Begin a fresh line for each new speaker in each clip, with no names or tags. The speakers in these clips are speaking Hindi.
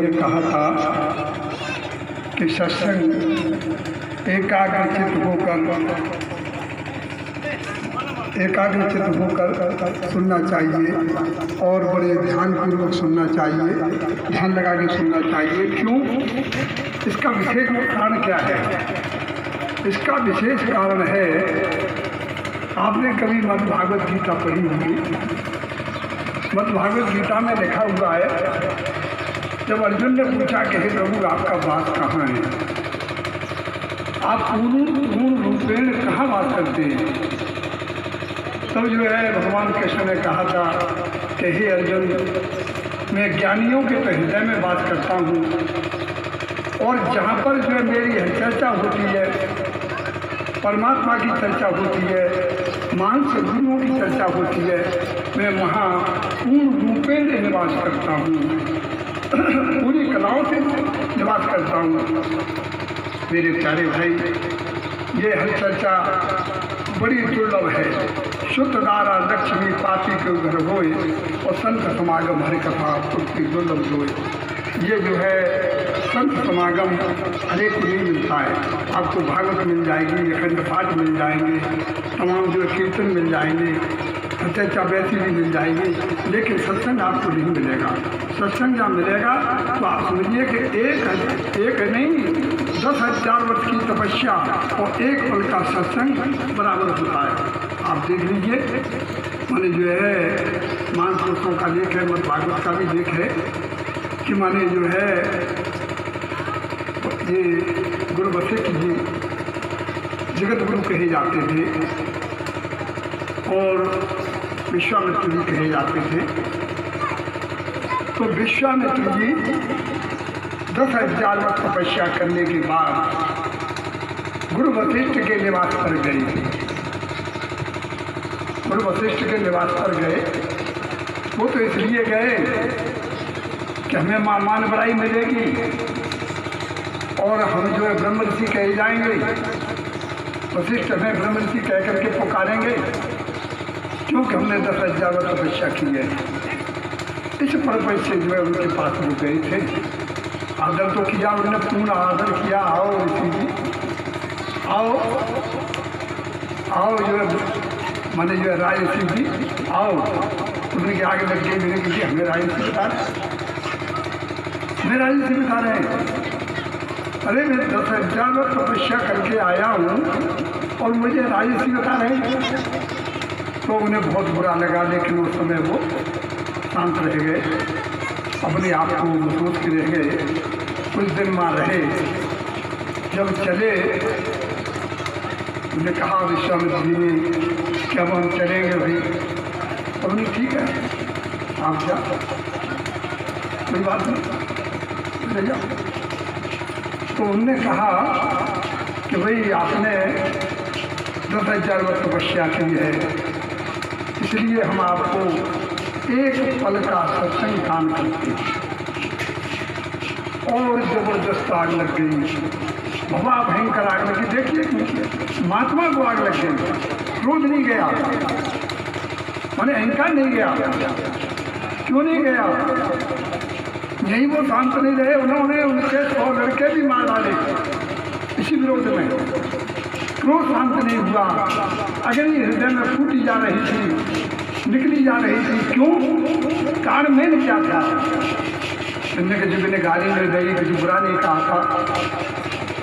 ये कहा था कि सत्संग एकाग्रचित होकर सुनना चाहिए और बड़े ध्यानपूर्वक सुनना चाहिए, ध्यान लगा के सुनना चाहिए। क्यों? इसका विशेष कारण क्या है? इसका विशेष कारण है, आपने कभी मद्भागवत गीता पढ़ी होगी। मद्भागवत गीता में लिखा हुआ है, जब अर्जुन ने पूछा कि हे प्रभु आपका वास कहाँ है, आप पूर्ण रूपेण कहाँ वास करते हैं, तब जो है भगवान कृष्ण ने कहा था कि हे अर्जुन, मैं ज्ञानियों के तो हृदय में वास करता हूँ, और जहाँ पर जो है मेरी चर्चा होती है, परमात्मा की चर्चा होती है, महान सद्गुरुओं की चर्चा होती है, मैं वहाँ पूर्ण रूपेण निवास करता हूँ, पूरी कलाओं से निवास करता हूँ। मेरे प्यारे भाई, ये हर चर्चा बड़ी दुर्लभ है। शुद्ध धारा लक्ष्मी पापी के घर होए, और संत समागम हरि कथा पुष्टि दुर्लभ होए। ये जो है संत समागम हरेक को नहीं मिलता है। आपको भागवत मिल जाएगी, अखंड पाठ मिल जाएंगे, तमाम जो कीर्तन मिल जाएंगे, चर्चा वैसी भी मिल जाएगी, लेकिन सत्संग आपको नहीं मिलेगा। सत्संग जब मिलेगा तो आप समझिए कि एक नहीं 10,000 वर्ष की तपस्या और एक पल का सत्संग बराबर होता है। आप देख लीजिए, माने जो है महापुरुषों का लेख है, मद्भागवत का भी लेख है कि माने जो है ये गुरु वशिष्ठ जी जगत गुरु कहे जाते थे और विश्वामित्र जी कहे जाते थे। तो विश्वामित्र जी 10,000 वर्ष तपस्या करने के बाद गुरु वशिष्ठ के निवास पर गए। गुरु वशिष्ठ के निवास पर गए, वो तो इसलिए गए कि हमें मान बड़ाई मिलेगी और हम जो है ब्रह्म ऋषि कहे जाएंगे। वशिष्ठ हमें ब्रह्म ऋषि कह करके पुकारेंगे, क्योंकि हमने 10,000 वर्ष तपस्या की है। इस पर्पज से जो है उनके पास वो गए थे। आदर तो किया, उन्होंने पूर्ण आदर किया। आओ ऋषि जी, आओ आओ, जो है माने जो है राय ऋषि जी आओ। उनके आगे लग गए, मेरे किसी हमें राय ऋषि बता रहे, हमें राय ऋषि बता रहे हैं। अरे मैं 10,000 वर्ष तपस्या करके आया हूँ और मुझे राय ऋषि बता रहे हैं। तो उन्हें बहुत बुरा लगा, लेकिन उस समय वो शांत रह गए, अपने आप को महसूस के रह गए। कुछ दिन वहाँ रहे, जब चले उन्हें कहा विश्वामित्र जी ने कि अब हम चलेंगे भाई। अब नहीं, ठीक है आप जा, कोई बात नहीं, ले जाओ। तो उनने कहा कि भाई आपने 10,000 वर्ष तपस्या की है, इसलिए हम आपको एक पल का सत्संग दान करते हैं। और जबरदस्त आग लग गई, भवा भयंकर आग लगी। देखिए महात्मा को आग लग गई, क्रोध नहीं गया, मैंने अहंकार नहीं गया। क्यों नहीं गया? यही वो शांत नहीं रहे, उन्होंने उनके 100 लड़के भी मार डाले इसी विरोध में। क्रोध शांत नहीं हुआ, अग्नि हृदय में फूटी जा रही थी, निकली जा रही थी। क्यों? कारण में क्या था? जिनने किसी ने गाली नहीं दी, किसी बुरा नहीं कहा था,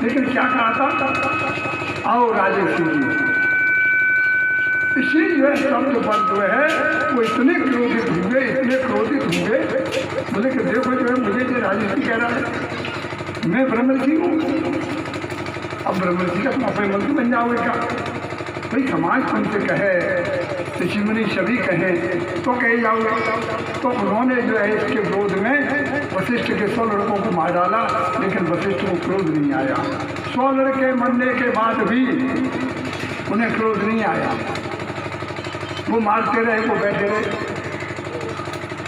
लेकिन क्या कहा था? आओ राजेश जी। इसी जो है शब्द पर जो है वो इतने क्रोधित हुए, इतने क्रोधित हुए, बोले कि देखो जो है मुझे जो राजेश जी कह रहा है, मैं ब्रह्म ऋषि हूँ। अब ब्रह्म ऋषि का तुम अपने मंत्री बन जाओगे क्या? भाई समाज तुमसे कहे, ऋषि मुनि सभी कहें तो कहे जाओगे। तो उन्होंने जो है इसके विरोध में वशिष्ठ के 100 लड़कों को मार डाला, लेकिन वशिष्ठ को क्रोध नहीं आया। 100 लड़के मरने के बाद भी उन्हें क्रोध नहीं आया। वो मारते रहे, वो बैठे रहे।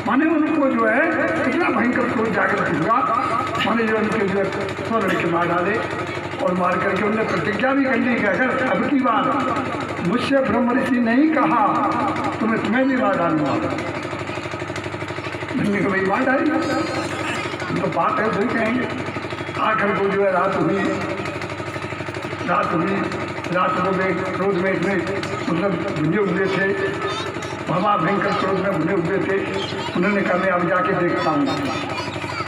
माने उनको जो है इतना भयंकर क्रोध जागृत हुआ, माने जो उनके जो 100 लड़के मार डाले। और मार करके उन्होंने प्रतिज्ञा भी कर ली कि अगर अब की बार मुझसे ब्रह्म ऋषि नहीं कहा तो मैं तुम्हें भी मार डालूंगा। भाई मार डाली, तो बात है, वही कहेंगे। आखिर को जो है रात हुई, रात को में क्रोध में इतने मतलब भुने हुए थे, बाबा भयंकर क्रोध में भुने हुए थे। उन्होंने कहा मैं अब जाके देखता हूँ।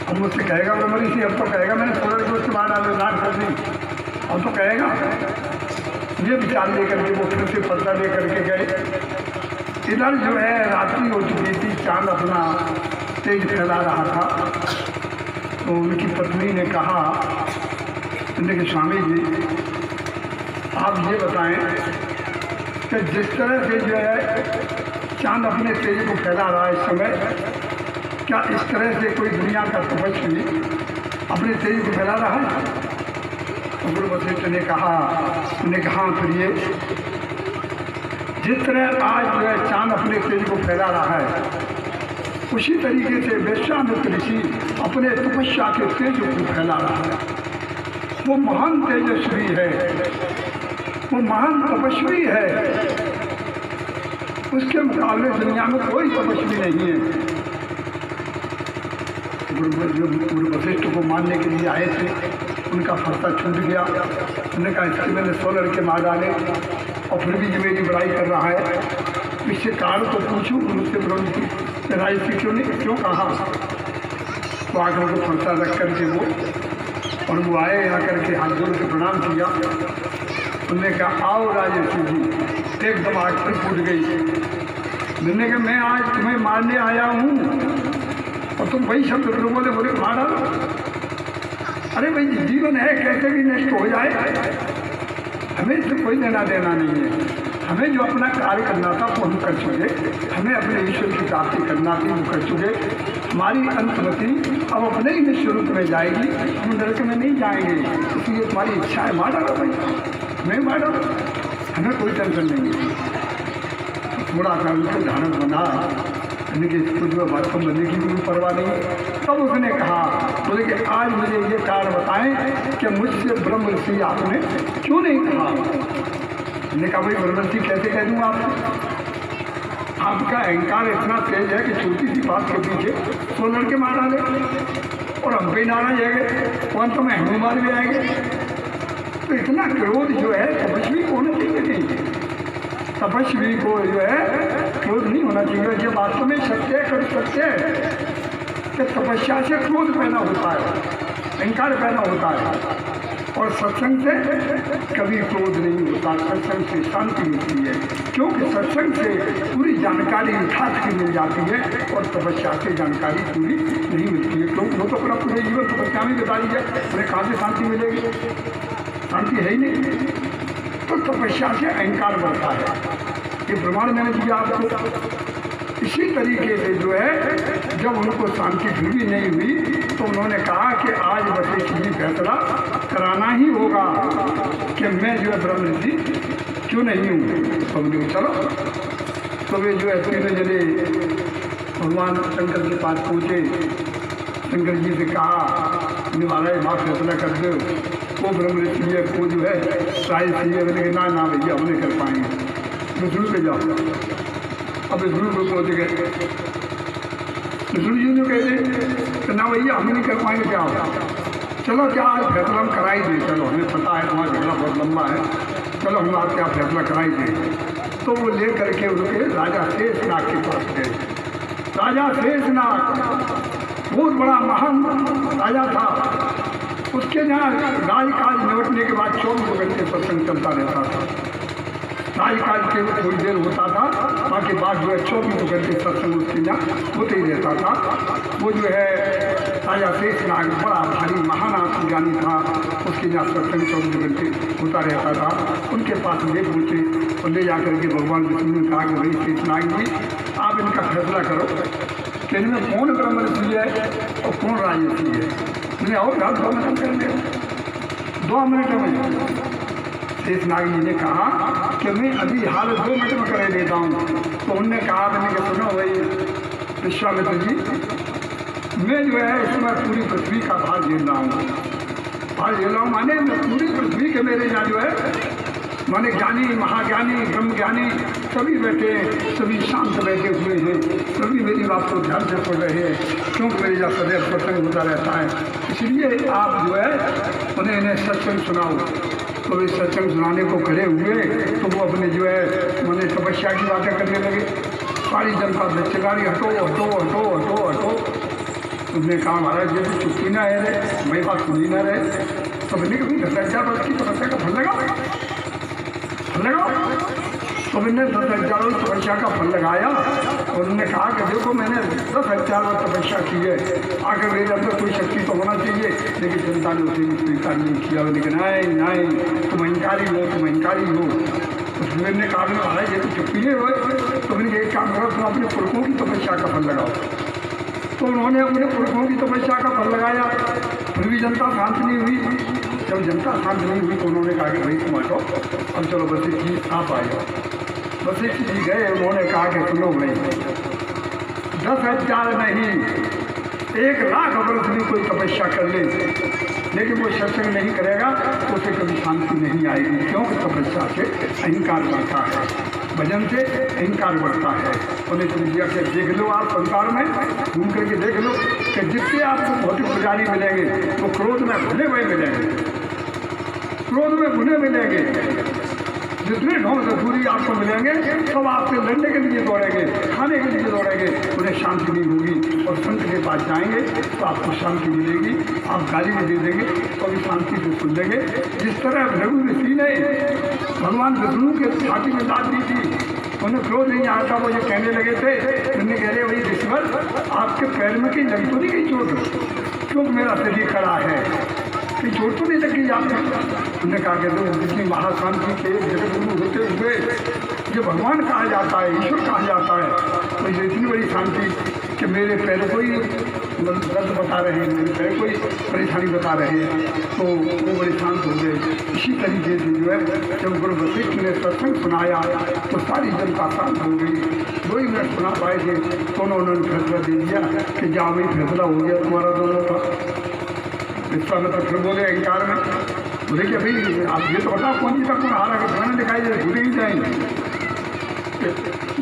अब मुझसे कहेगा ब्रह्म ऋषि, अब तो कहेगा मैंने सोलर को उसके बाद डाले नाट कर दी, अब तो कहेगा। ये विचार लेकर के वो फिर से पर्दा लेकर के गए। इधर जो है रात्रि हो चुकी थी, चांद अपना तेज फैला रहा था। तो उनकी पत्नी ने कहा कि स्वामी जी आप ये बताएं कि जिस तरह से जो है चांद अपने तेज को फैला रहा है इस समय, क्या इस तरह से कोई दुनिया का तपस्वी अपने तेज को फैला रहा है? तो गुरु वशिष्ठ ने कहा फिर ये जिस तरह आज जो है चांद अपने तेज को फैला रहा है, उसी तरीके से विश्वामित्र ऋषि अपने तपस्या के तेज को फैला रहा है। वो महान तेजस्वी है, वो महान तपस्वी है, उसके मुकाबले दुनिया में कोई तपस्वी नहीं है। गुरु वशिष्ठ को मानने के लिए आए थे, उनका फरसा छूट गया। उन्होंने कहा इसके मैंने 100 लड़के मार डाले और फिर भी ये मेरी बुराई कर रहा है, इससे कारण तो पूछूँ मुझसे ब्रह्म की लड़ाई से क्यों कहा। तो आकर को फरसा रख करके वो आए, यहाँ करके हाथ जोड़ के प्रणाम किया। उन्होंने कहा आओ राजेश्वर जी। एकदम आग पर फूट गई। मैंने कहा मैं आज तुम्हें मारने आया हूँ और तुम वही शब्द बोले मारा। अरे भाई जीवन है, कैसे भी नष्ट हो जाए, हमें इससे कोई लेना देना नहीं है। हमें जो अपना कार्य करना था वो हम कर चुके, हमें अपने ईश्वर की प्राप्ति करना थी वो कर चुके। हमारी अंतमति अब अपने ही निश्चित रूप में जाएगी, हम नरक में नहीं जाएंगे। इसलिए तुम्हारी इच्छा है मार डालो भाई, हमें मार डालो, हमें कोई टेंशन नहीं है। थोड़ा सा उनको धारण बना कि इसको जो बात को बनने की कोई परवाह नहीं। तब उसने कहा बोले कि आज मुझे ये कारण बताएं कि मुझसे ब्रह्म ऋषि आपने क्यों नहीं कहा। मैंने कहा भाई ब्रह्म ऋषि कैसे कह दूँ आपका अहंकार इतना तेज है कि छोटी सी बात के पीछे 100 लड़के मार डाले और हम पे नाराज जाएंगे, कौन तो में हनुमान भी आएंगे। तो इतना क्रोध जो है तपस्वी को होना चाहिए नहीं, तपस्वी को जो है क्रोध नहीं होना चाहिए। ये वास्तव में सत्य है कि तपस्या से क्रोध पैदा होता है, अहंकार पैदा होता है, और सत्संग से कभी क्रोध नहीं होता, सत्संग से शांति मिलती है। क्योंकि सत्संग से पूरी जानकारी उठात की मिल जाती है और तपस्या से जानकारी पूरी नहीं मिलती है। क्योंकि वो तो अपना पूरे जीवन तपस्या में बिताई है, उन्हें कहाँ से शांति मिलेगी, शांति है ही नहीं। तो तपस्या से अहंकार बढ़ता है, ये प्रमाण मैंने दिया आपको। इसी तरीके से जो है जब उनको शांति फिर भी नहीं हुई तो उन्होंने कहा कि आज वशिष्ठ जी फैसला कराना ही होगा कि मैं जो है ब्रह्म ऋषि क्यों नहीं हूँ। तो चलो। तो वे जो है तीनों जने भगवान शंकर के पास पहुँचे। शंकर जी से कहा महाराज माँ फैसला कर दो, वो ब्रह्म ऋषि है वो जो है साइज चाहिए। मैंने कहा ना भैया हम नहीं कर पाएंगे, विष्णु पे जाओ। अब विष्णु को पहुँच गए। विष्णु जी ने कहते कि ना भैया हम नहीं कर पाएंगे, क्या होगा, चलो क्या आज फैसला हम कराई दें। चलो हमें पता है तुम्हारा झगड़ा बहुत लंबा है, चलो हम आपके यहाँ फैसला कराई दें। तो वो ले करके उनके राजा शेषनाग के पास गए। राजा शेषनाग बहुत बड़ा महान राजा था, उसके यहाँ राजकाज निपटने के बाद 24 घंटे सत्संग चलता रहता था। राजकाज के थोड़ी देर होता था, बाकी बात जो है 24 घंटे सत्संग उसके यहाँ होते ही रहता था। वो जो है राजा शेषनाग बड़ा भारी महान आत्मज्ञानी था, उसके यहाँ सत्संग 24 घंटे होता रहता था। उनके पास ले पहुँचे और ले जाकर के भगवान विष्णु ने कहा कि भाई शेषनाग जी आप इनका फैसला करो कि इनमें कौन ब्रह्म ऋषि है और कौन राजऋषि है। मैंने और 2 मिनट कर लिया, 2 मिनट में। शेषनाग जी ने कहा कि मैं अभी हाल 2 मिनट में कर देता हूँ। तो उनने कहा मैंने कहा सुनो भाई विश्वामित्र जी, मैं जो है इस समय पूरी पृथ्वी का भार झेल रहा हूँ। भार झेल रहा हूँ माने मैं पूरी पृथ्वी के मेरे यहाँ जो है माने ज्ञानी, महाज्ञानी, ब्रह्म ज्ञानी सभी बैठे हैं, सभी शांत बैठे हुए हैं, सभी मेरी बात को ध्यान से सुन रहे हैं, क्योंकि मेरी जब सदैव सत्संग होता रहता है। इसलिए आप जो है उन्हें इन्हें सत्संग सुनाओ। तो वे सत्संग सुनाने को खड़े हुए तो वो अपने जो है मैंने तपस्या की बातें करने लगे। सारी जनता दक्षिणारी हटो हटो हटो हटो हटो। उसने कहा महाराज ये तो चुप्पी ना है रे, मेरी बात सुनी ना रहे। तो मैंने कभी दस वर्ष की तपस्या का फल लगाओ। तो मैंने 10,000 वर्ष तपस्या का फल लगाया और उन्होंने कहा कि देखो मैंने 10,000 वर्ष तपस्या की है, आगे मेरे अंदर कोई शक्ति तो होना चाहिए, लेकिन जनता ने उसे स्वीकार नहीं किया। लेकिन नहीं नहीं तुम अहंकारी हो, तुम अहंकारी हो। तो मैंने कहा महाराज ये तो चुप्पी है। तो मैंने एक काम करो, तुम अपने पुरखों की तपस्या का फल लगाओ। तो उन्होंने अपने पुरखों की तपस्या का फल लगाया, फिर भी जनता शांत नहीं हुई। जब जनता शांत नहीं हुई तो उन्होंने कहा कि भाई तुम हटो, अब चलो वशिष्ठ जी आप आए। वशिष्ठ जी गए, उन्होंने कहा कि सुनो भाई 10,000 नहीं 1,00,000 वर्ष भी कोई तपस्या कर ले, लेकिन वो सत्संग नहीं करेगा तो उसे कभी शांति नहीं आएगी। क्योंकि तपस्या से अहंकार बढ़ता है, भजन से अहंकार बढ़ता है। उन्हें समझिया के देख लो, आप संसार में घूम करके देख लो कि जितने आपको भौतिक पुजारी मिलेंगे वो क्रोध में भुने हुए मिलेंगे, क्रोध में भुने मिलेंगे। जितने ढोंग से दूरी आपको मिलेंगे सब आपसे लड़ने के लिए दौड़ेंगे, खाने के लिए दौड़ेंगे, उन्हें शांति नहीं होगी। और संत के पास जाएंगे तो आपको शांति मिलेगी, आप गाली भी दे देंगे तो भी शांति से सुन लेंगे। जिस तरह भृगु ऋषि ने भगवान विष्णु के छाती में दाद दी थी, उन्हें क्रोध नहीं आया था, वो ये कहने लगे थे, उन्हें कह रहे भाई ऋषिवर आपके पैर में कहीं लगी तो नहीं गई चोट, क्योंकि मेरा शरीर खड़ा है, कहीं चोट तो नहीं लगी आपने। उन्होंने कहा कि तो जितनी महाशांति के जगत गुरु होते हुए जो भगवान कहा जाता है, ईश्वर कहा जाता है, तो ये इतनी बड़ी शांति कि मेरे पैर को ही दर्द बता रहे हैं, मेरे पैर को ही परेशानी बता रहे हैं, तो वो बड़े शांत हो गए। इसी तरीके से जो है जब गुरु वशिष्ठ ने सत्संग सुनाया तो सारी जनता शांत हो गई। 2 ही मिनट सुना पाए थे तो उन्होंने फैसला दे दिया कि जाओ भाई फैसला हो गया तुम्हारा दोनों का। विश्वामित्र फिर बोले अहंकार में, बोले कि भाई आप ये तो बताओ कौन सी कौन हारा का खाना दिखाई दे, भूले ही जाएंगे।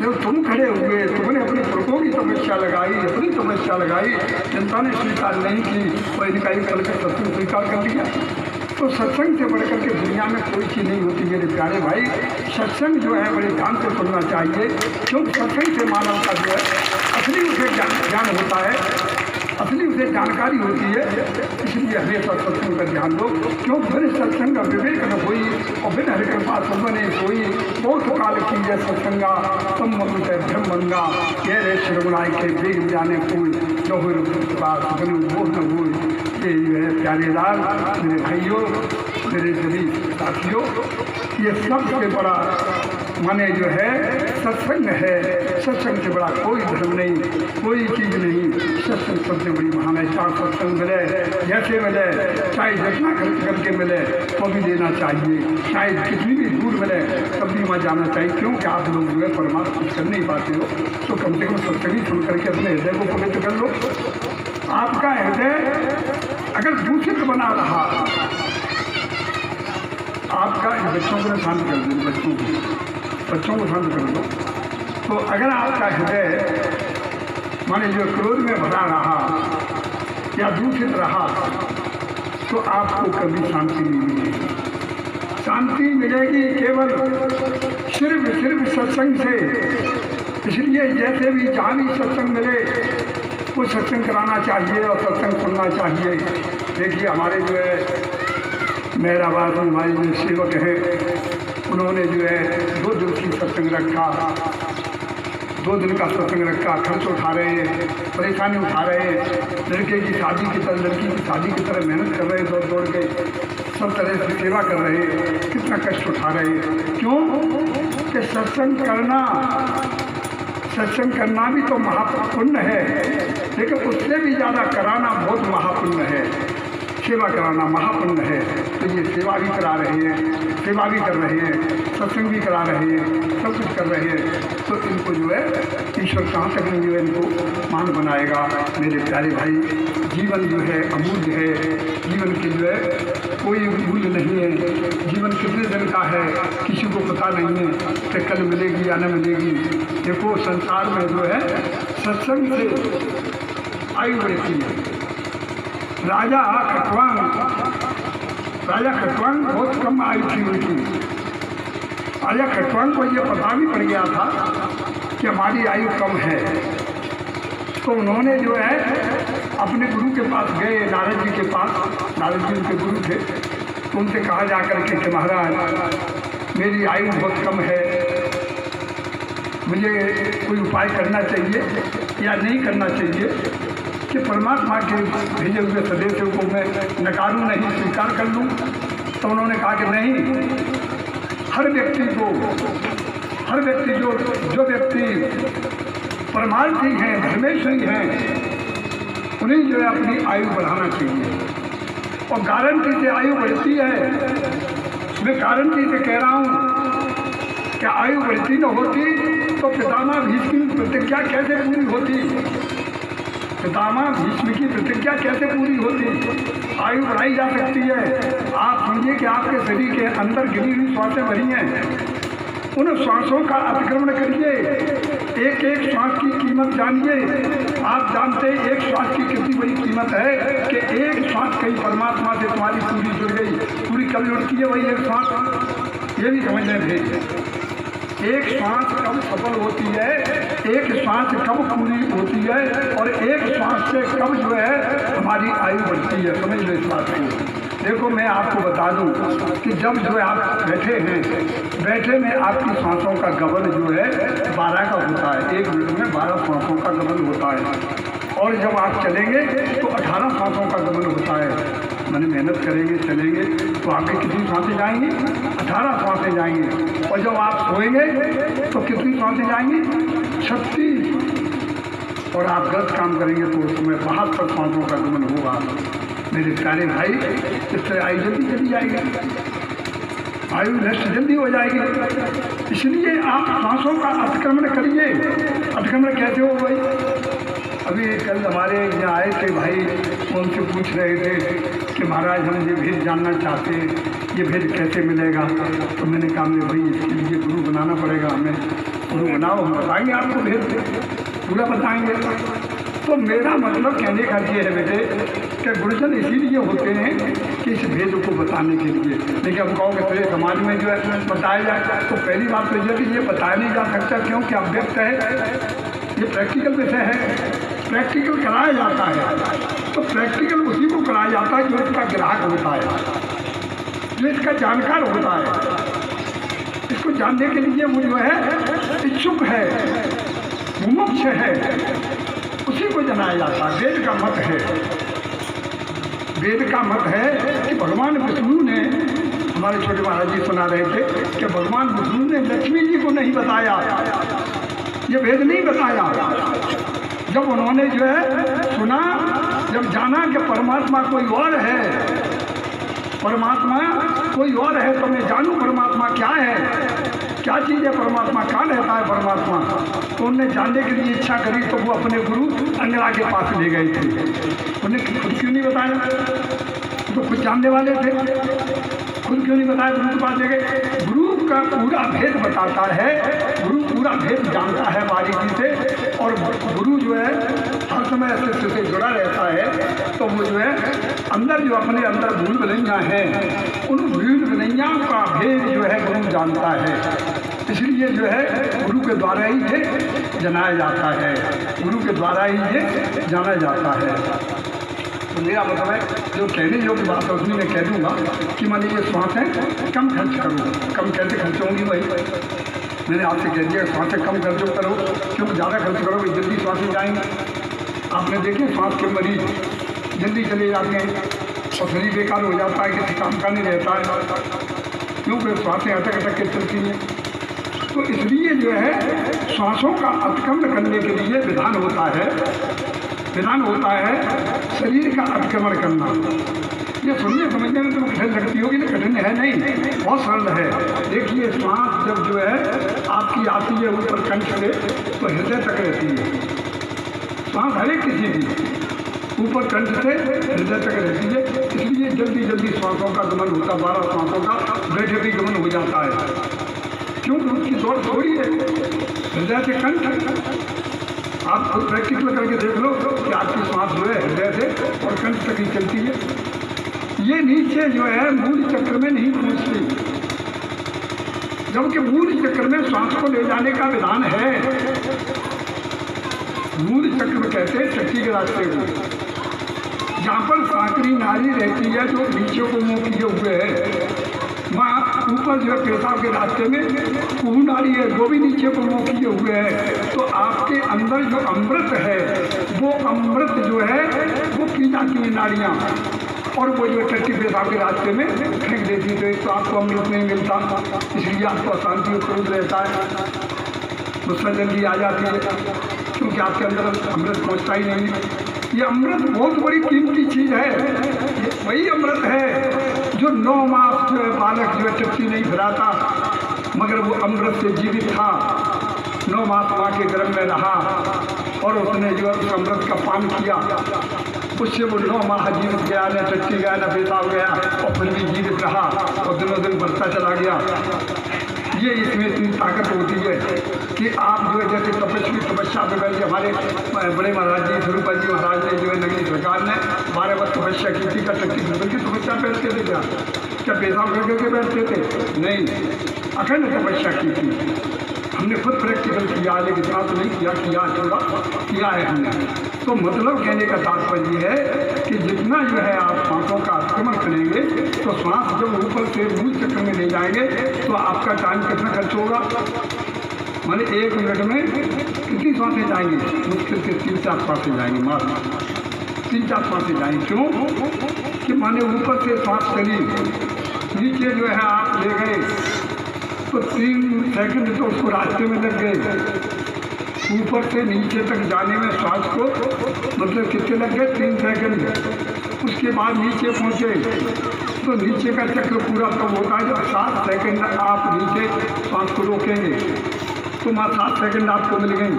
जब तुम खड़े हुए, तुमने अपने पुरखों की तपस्या लगाई, अपनी तपस्या लगाई, जनता ने स्वीकार नहीं की और इनका ही कल का सत्संग स्वीकार कर लिया। तो सत्संग से बढ़कर के दुनिया में कोई चीज़ नहीं होती मेरे प्यारे भाई। सत्संग जो है बड़े ध्यान से सुनना चाहिए, क्योंकि सत्संग से मानव का जो है असली उसे ज्ञान होता है, असली उसे जानकारी होती है। इसलिए हमेशा सत्संग का ध्यान दो, क्योंकि फिर सत्संग का विवेक न होई और बिन हरि कृपा सुमने सोई। बहुत काल की जय सत्संगा तुम मनुष्य ब्रह्मंगा, ये रे श्रवणाई के वेग जाने कोई जो वो न हो। ये जो है प्यारे लाल, मेरे भाइयों, मेरे सभी साथियों, ये सबसे बड़ा माने जो है सत्संग है। सत्संग से बड़ा कोई धर्म नहीं, कोई चीज़ नहीं। सत्संग सबसे बड़ी महान है। चाहे सत्संग मिले जैसे मिले, चाहे जितना खर्च करके मिले तो भी देना चाहिए, चाहे कितनी भी दूर मिले तब भी वहाँ जाना चाहिए। क्योंकि आप लोग जो है परमात्मा कुछ कर नहीं पाते हो, तो कम से कम सत्संग ही सुन करके अपने हृदय को पवित्र कर लो। आपका हृदय अगर दूषित बना रहा, आपका बच्चों को शांत कर दो, बच्चों को शांत कर दो। तो अगर आपका हृदय माने जो क्रोध में भरा रहा या दूषित रहा तो आपको कभी शांति नहीं मिलेगी। शांति मिलेगी केवल सिर्फ सत्संग से। इसलिए जैसे भी जहाँ भी सत्संग मिले वो सत्संग कराना चाहिए और सत्संग सुनना चाहिए। देखिए हमारे जो है मेहराबाद हमारे जो सेवक हैं, उन्होंने जो है 2 दिवसीय सत्संग रखा, 2 दिन का सत्संग रखा। खर्च उठा रहे हैं, परेशानी उठा रहे हैं, लड़के की शादी की तरह, लड़की की शादी की तरह मेहनत कर रहे हैं, दौड़ दौड़ के सब तरह से सेवा कर रहे हैं, कितना कष्ट उठा रहे हैं। क्यों कि सत्संग करना भी तो महापुण्य है, लेकिन उससे भी ज़्यादा कराना बहुत महापुण्य है। सेवा कराना महापुण्य है। तो ये सेवा भी करा रहे हैं, सेवा भी कर रहे हैं, सत्संग भी करा रहे हैं, सब कुछ कर रहे हैं। तो इनको जो है ईश्वर कहाँ तक नहीं जो है इनको मान बनाएगा। मेरे प्यारे भाई, जीवन जो है अमूल्य है, जीवन की जो है कोई मूल्य नहीं है। जीवन कितने दिन का है, किसी को पता नहीं है कि कल मिलेगी या न मिलेगी। देखो संसार में जो है सत्संग से आयु बढ़ती है। राजा खटवांग बहुत कम आयु थी उनकी। राजा खटवांग को ये पता भी पड़ गया था कि हमारी आयु कम है, तो उन्होंने जो है अपने गुरु के पास गए, नारद जी के पास। नारद जी उनके गुरु थे, तो उनसे कहा जा करके कि महाराज मेरी आयु बहुत कम है, मुझे कोई उपाय करना चाहिए या नहीं करना चाहिए कि परमात्मा के भेजे हुए संदेशों को मैं नकारूं नहीं, स्वीकार कर लूं। तो उन्होंने कहा कि नहीं, हर व्यक्ति जो व्यक्ति परमार्थी हैं, धर्मेश्वरी हैं, उन्हें जो है अपनी आयु बढ़ाना चाहिए। और गारंटी से आयु बढ़ती है। मैं गारंटी से कह रहा हूँ कि आयु बढ़ती न होती तो पितामह भीष्म की प्रतिज्ञा कैसे पूरी होती? पितामह भीष्म की प्रतिज्ञा कैसे पूरी होती? आयु बढ़ाई जा सकती है। आप समझिए कि आपके शरीर के अंदर गिरी हुई श्वासें भरी हैं, उन श्वासों का अतिक्रमण करिए, एक एक श्वास की कीमत जानिए। आप जानते हैं एक श्वास की कितनी बड़ी कीमत है कि एक श्वास कहीं परमात्मा से तुम्हारी पूरी जुड़ गई। पूरी कब जुड़ती है वही एक श्वास, ये भी समझ रहे थे। एक श्वास कब सफल होती है, एक श्वास कब पूरी होती है, और एक श्वास से कब जो है हमारी आयु बढ़ती है। समझ लो इस बात को। देखो मैं आपको बता दूं कि जब जो है आप बैठे हैं, बैठे में आपकी सांसों का गबन जो है 12 का होता है। 1 मिनट में 12 सांसों का गबन होता है। और जब आप चलेंगे तो 18 सांसों का गबन होता है। मैंने मेहनत करेंगे, चलेंगे तो आपके कितनी सांसें जाएंगी? 18 सांसें जाएंगी। और जब आप सोएंगे तो कितनी सांसें जाएंगी? 36। और आप गलत काम करेंगे तो उसमें 72 सांसों का गमन होगा। मेरे प्यारे भाई, इससे आयु जल्दी चली जाएगी, आयु नष्ट जल्दी हो जाएगी। इसलिए आप सांसों का अतिक्रमण करिए। अतिक्रमण कैसे हो भाई? अभी कल हमारे यहाँ आए थे भाई, उनसे पूछ रहे थे कि महाराज हम ये भेद जानना चाहते हैं, ये भेद कैसे मिलेगा? तो मैंने कहा मैं भाई इसके लिए गुरु बनाना पड़ेगा, हमें गुरु बनाओ, हम बताएंगे आपको भेद, पूरा बताएंगे। तो मेरा मतलब कहने का ये है बेटे कि गुरुजन इसीलिए होते हैं कि इस भेद को बताने के लिए। लेकिन अब कहोगे पूरे समाज में जो है बताया जाए, तो पहली बात तो ये कि ये बताया नहीं जा सकता, क्योंकि अव्यक्त है, ये प्रैक्टिकल विषय है, प्रैक्टिकल कराया जाता है। तो प्रैक्टिकल उसी को कराया जाता है जो इसका ग्राहक होता है, जो इसका जानकार होता है। इसको जानने के लिए वो जो है इच्छुक है, मुमुक्ष है, उसी को जनाया जाता है। वेद का मत है, वेद का मत है कि भगवान विष्णु ने, हमारे छोटे महाराज जी सुना रहे थे कि भगवान विष्णु ने लक्ष्मी जी को नहीं बताया, ये वेद नहीं बताया। जब उन्होंने जो है सुना, जब जाना कि परमात्मा कोई और है, परमात्मा कोई और है, तो मैं जानूं परमात्मा क्या है, क्या चीज़ है परमात्मा, कहाँ रहता है परमात्मा। तो उन्होंने जानने के लिए इच्छा करी, तो वो अपने गुरु अंगरा के पास ले गए थे। उन्हें खुद क्यों नहीं बताया? तो खुद जानने वाले थे, खुद क्यों नहीं बताया? गुरु के पास ले गए। गुरु का पूरा भेद बताता है, गुरु पूरा भेद जानता है बारीकी से, और गुरु जो है हर समय अस्तित्व से जुड़ा रहता है। तो वो जो है अंदर जो अपने अंदर भूल भुलैया हैं, उन भूल भुलैया का भेद जो है गुरु जानता है। इसलिए जो है गुरु के द्वारा ही ये जनाया जाता है, गुरु के द्वारा ही ये जाना जाता है। तो मेरा मतलब है जो कहने योग्य बात है उसमें मैं कह दूँगा कि मान लीजिए श्वासें कम खर्च करो। कम कैसे खर्च होंगी भाई? मैंने आपसे कह दिया श्वासें कम खर्च करो, क्योंकि ज़्यादा खर्च करोगे जल्दी श्वासें जाएंगी। आपने देखे श्वास के मरीज जल्दी चले जाते हैं और शरीर बेकार हो जाता है, किसी काम का नहीं रहता है, क्योंकि श्वासें अटक अटक के चलती हैं। तो इसलिए जो है श्वासों का अतिक्रमण करने के लिए विधान होता है, विधान होता है शरीर का अतिक्रमण करना। ये सुनने समझने में तो कठिन लगती होगी, ना कठिन है नहीं, बहुत सरल है। देखिए श्वास जब जो है आपकी आती है ऊपर कंठ से तो हृदय तक रहती है, श्वास हर एक किसी की ऊपर कंठ से हृदय तक रहती है। इसलिए जल्दी जल्दी श्वासों का गमन होता, 12 श्वासों का बैठे भी गमन हो जाता है। क्योंकि उसकी दौड़ थोड़ी है, हृदय से कंठ। आप खुद प्रैक्टिकल करके देख लो कि आपकी श्वास जो है हृदय से और कंठ तक ही चलती है। ये नीचे जो है मूल चक्र में नहीं पहुँचती, जबकि मूल चक्र में श्वास को ले जाने का विधान है। मूल चक्र कहते हैं चक्की के रास्ते को, जहाँ पर सांकरी नाली रहती है जो नीचे को मुंह किए हुए है, वहाँ ऊपर जो है पेशाब के रास्ते में कुहू नाली है वो भी नीचे को मुंह किए हुए है। तो आपके अंदर जो अमृत है वो अमृत जो है वो पी जाती है नालियाँ, और वो जो टट्टी पेशाब के रास्ते में फेंक देती है। तो आपको अमृत नहीं मिलता, इसलिए आपको अशांति और क्रोध रहता है, गुस्सा जल्दी आ जाती है, क्योंकि आपके अंदर अमृत पहुँचता ही नहीं। ये अमृत बहुत बड़ी कीमती चीज़ है। वही अमृत है जो 9 मास जो है बालक जो है टट्टी नहीं फिराता, मगर वो अमृत से जीवित था। 9 मास माँ के गर्भ में रहा और उसने जो है उस अमृत का पान किया, उससे वो 9 माह जीवित गया, न टट्टी गया न पेशाब गया, और फिर भी जीवित रहा और दिनों दिन बढ़ता चला गया। ये इसमें इतनी ताकत होती है कि आप जो है जैसे तपस्या पे बैठे, हमारे बड़े महाराज जी स्वरूपा जी महाराज ने जो है नगरी सरकार ने 12 वर्ष तपस्या की थी। का टट्टी की तपस्या बैठते थे, क्या पेशाब करके बैठते थे? नहीं, अखंड तपस्या की थी। हमने खुद प्रैक्टिकल किया, लेकिन इतना तो नहीं किया थोड़ा किया है हमने। तो मतलब कहने का तात्पर्य है कि जितना जो है आप सांसों का आक्रमण करेंगे तो सांस जब ऊपर से मूल चक्र में ले जाएंगे तो आपका टाइम कितना खर्च होगा? माने 1 मिनट में कितनी सांसें जाएंगी? मुश्किल से 3-4 सांसें जाएंगी, मात्र 3-4 सांसें जाएंगी। क्यों? कि माने ऊपर से सांस चली, नीचे जो है आप ले गए तो 3 सेकंड तो उसको रास्ते में लग गए। ऊपर से नीचे तक जाने में श्वास को मतलब कितने लग गए? 3 सेकंड। उसके बाद नीचे पहुँचे तो नीचे का चक्र पूरा तब होता है जब 7 सेकंड आप नीचे श्वास को रोकेंगे, तो वहाँ 7 सेकंड आपको मिल गई,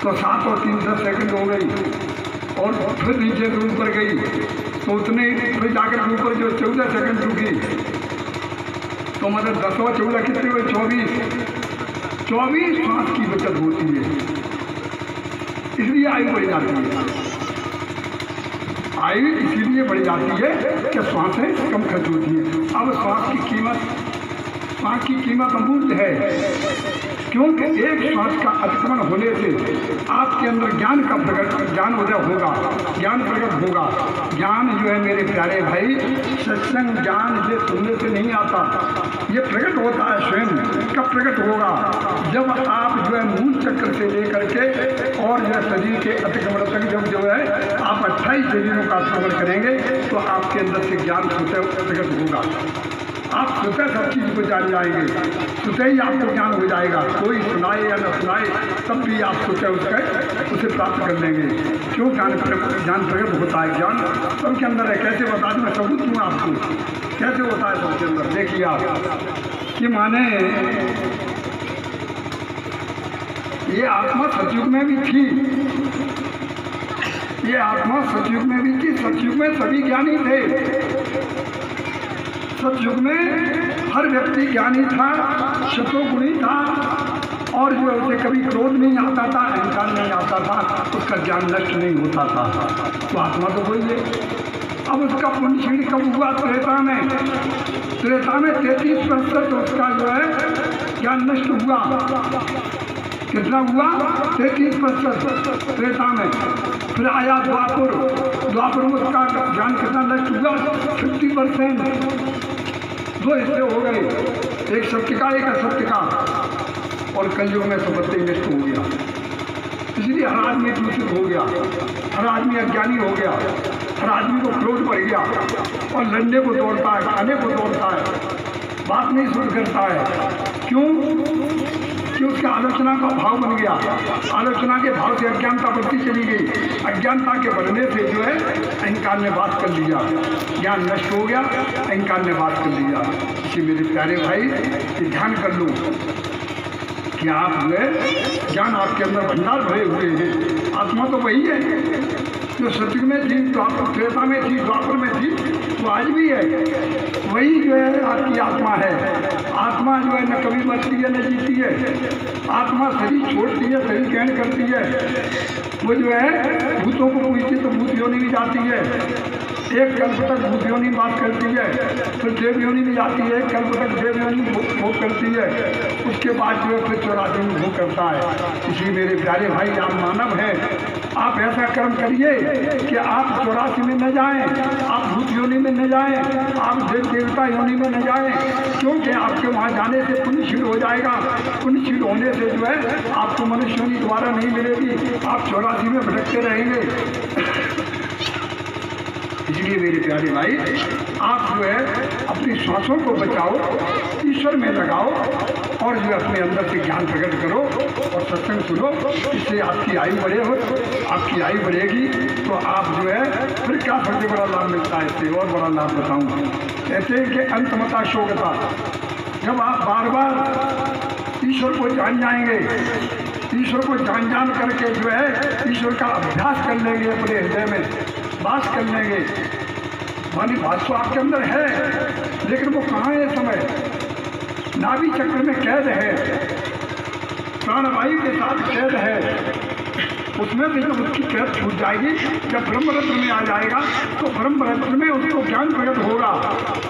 तो 7 और 3 10 सेकंड हो गई, और फिर नीचे से ऊपर गई तो उतने फिर जाकर ऊपर जो 14 सेकंड रुकी, तो मतलब 10 और 14 कितने हुए? 24 श्वास की बचत होती है, इसलिए आयु बढ़ जाती है। आयु इसीलिए बढ़ जाती है कि श्वासें कम खर्च होती है। अब श्वास की कीमत अमूल्य है, क्योंकि एक श्वास का अतिक्रमण होने से आपके अंदर ज्ञान उदय होगा, ज्ञान प्रकट होगा। ज्ञान जो है मेरे प्यारे भाई, सत्संग ज्ञान ये सुनने से नहीं आता, ये प्रकट होता है स्वयं। कब प्रकट होगा? जब आप जो है मूल चक्र से लेकर के और जो है शरीर के अतिक्रमण तक जब जो है आप 28 शरीरों का अतिक्रमण करेंगे तो आपके अंदर से ज्ञान स्वतः प्रकट होगा। आप स्वतः सब चीज़ को जान जाएंगे, स्वतः ही आपको ज्ञान हो जाएगा। कोई सुनाए या न सुनाए तब भी आप स्वतः उसे प्राप्त कर लेंगे। क्यों? ज्ञान प्रकट होता है। ज्ञान सबके अंदर है। कैसे बता दूँ? मैं सबूत दूँ आपको कैसे होता है सबके अंदर। देखिए आप कि माने ये आत्मा सतयुग में भी थी, ये आत्मा सतयुग में भी थी। सतयुग में सभी ज्ञानी थे। सतयुग में हर व्यक्ति ज्ञानी था, शतोगुणी था, और जो उसे कभी क्रोध नहीं आता था, अहंकार नहीं आता था, उसका ज्ञान नष्ट नहीं होता था। तो आत्मा तो वही है। अब उसका पुण्य क्षीण कब हुआ? त्रेता में 33% उसका जो है ज्ञान नष्ट हुआ। कितना हुआ? 33% त्रेता में। फिर आया द्वापर में उसका ज्ञान कितना नष्ट हुआ? 50%। 2 हिस्से हो गए, एक सत्य का एक असत्य का, और कलयुग में सबसे नष्ट हो गया। इसलिए हर आदमी दूषित हो गया, हर आदमी अज्ञानी हो गया, हर आदमी को क्रोध बढ़ गया और लड़ने को दौड़ता है, खाने को दौड़ता है, बात नहीं सुन करता है। क्यों? कि उसका आलोचना का भाव बन गया। आलोचना के भाव से अज्ञानता बढ़ती चली गई। अज्ञानता के बढ़ने से जो है अहंकार ने बात कर लिया, ज्ञान नष्ट हो गया, अहंकार ने बात कर लिया। इसी मेरे प्यारे भाई ध्यान कर लो कि आप जो है ज्ञान आपके अंदर भंडार भरे हुए हैं। आत्मा तो वही है जो सतयुग में थी, त्रेता में थी, द्वापर में थी, वो आज भी है, वही जो है आपकी आत्मा है। आत्मा जो है न कभी मरती है न जीती है। आत्मा शरीर छोड़ती है, शरीर ग्रहण करती है। वो जो है भूतों को पूछती है तो भूत योनि में जाती है, एक कल्प तक भूत योनि बात करती है, फिर देव योनि में जाती है, एक कल्प तक देव योनि भोग करती है, उसके बाद जो है फिर 84 में भोग करता है। इसलिए मेरे प्यारे भाई, आप मानव हैं, आप ऐसा कर्म करिए कि आप 84 में न जाएं, आप भूत योनि में न जाएं, आप देव देवता योनि में न जाएं, क्योंकि आपके वहाँ जाने से पुण्यशील हो जाएगा। पुण्यशील होने से जो है आपको मनुष्य योनि दोबारा नहीं मिलेगी, आप 84 में भटकते रहेंगे। इसलिए मेरे प्यारे भाई, आप जो है अपनी श्वासों को बचाओ, ईश्वर में लगाओ और जो है अपने अंदर से ज्ञान प्रकट करो और सत्संग सुनो। इससे आपकी आयु बढ़े हो, आपकी आयु बढ़ेगी तो आप जो है फिर क्या सबसे बड़ा लाभ मिलता है। इससे और बड़ा लाभ बताऊँ, कहते हैं कि अंतमता शोकता, जब आप बार बार ईश्वर को जान जाएंगे, ईश्वर को जान करके जो है ईश्वर का अभ्यास कर लेंगे, अपने हृदय में वास कर लेंगे। मानी बात तो आपके अंदर है, लेकिन वो कहाँ है? समय नाभि चक्र में कैद है, प्राणवायु के साथ कैद है। उसमें भी जब उसकी कैद छूट जाएगी, जब ब्रह्मरत्न में आ जाएगा तो ब्रह्मरत्न में उसको ज्ञान प्रकट होगा।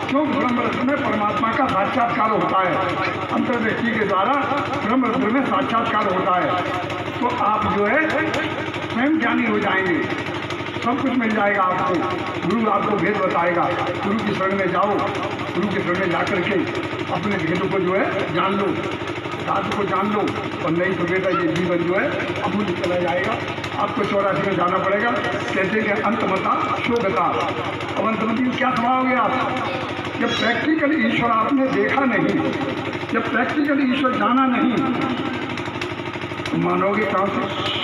क्यों? ब्रह्मरत्न में परमात्मा का साक्षात्कार होता है, अंतर्दृष्टि के द्वारा ब्रह्मरत्न में साक्षात्कार होता है। तो आप जो है स्वयं ज्ञानी हो जाएंगे, सब कुछ मिल जाएगा आपको। गुरु आपको भेद बताएगा, गुरु की शरण में जाओ, गुरु की शरण में जाकर के अपने भेदों को जो है जान लो, साधु को जान लो, और नहीं तो बेटा ये जीवन जो है अमूल्य चला जाएगा। आपको 84 में जाना पड़ेगा। कहते हैं अंतमता शोकता। अब अंतमती में क्या समाओगे आप? जब प्रैक्टिकल ईश्वर आपने देखा नहीं, जब प्रैक्टिकल ईश्वर जाना नहीं, तो मानोगे कहाँ से?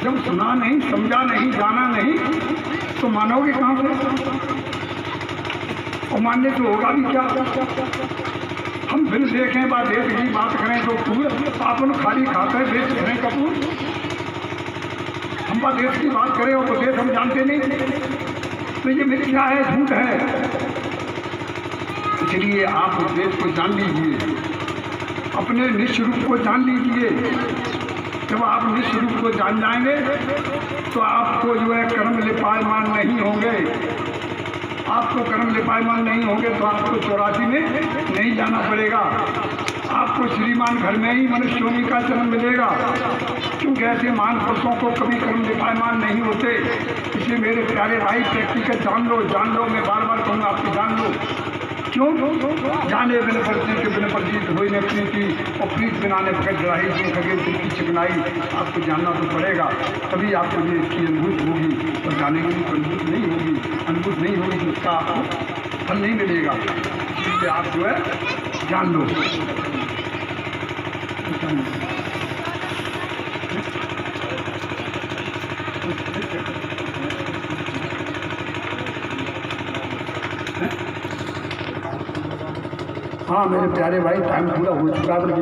जब सुना नहीं, समझा नहीं, जाना नहीं, तो मानोगे कहाँ से? और मानने से होगा भी क्या? हम फिर देखें, बात देश की बात करें तो पूरा आपन खाली खाता है, देश करें कपूर। हम बात देश की बात करें और तो देश हम जानते नहीं, तो ये मिथ्या है, झूठ है। इसलिए आप उस देश को जान लीजिए, अपने निश्चय रूप को जान लीजिए। जब आप निश्चय रूप को जान जाएंगे तो आपको जो है कर्म लिपायमान नहीं होंगे। आपको कर्म लिपायमान नहीं होंगे तो आपको 84 में नहीं जाना पड़ेगा। आपको श्रीमान घर में ही मनुष्य योनि का जन्म मिलेगा, क्योंकि ऐसे महान पुरुषों को कभी कर्म लिपायमान नहीं होते। इसलिए मेरे प्यारे भाई, प्रैक्टिकल जान लो, जान लो। मैं बार बार कहूँगा आपको जान लो। क्यों? जाने बिन परती के बिन परजीत हो न प्रीति, और प्रीत बिनाने प्रकट रही जो खगे की चिकनाई। आपको जानना तो पड़ेगा, तभी आपको ये इसकी अनुभूति होगी। और जाने की अनुभूति नहीं होगी, अनुभूति नहीं होगी तो उसका आपको फल नहीं मिलेगा। इसलिए आप जो है जान लो। हाँ मेरे प्यारे भाई, टाइम पूरा हो चुका है।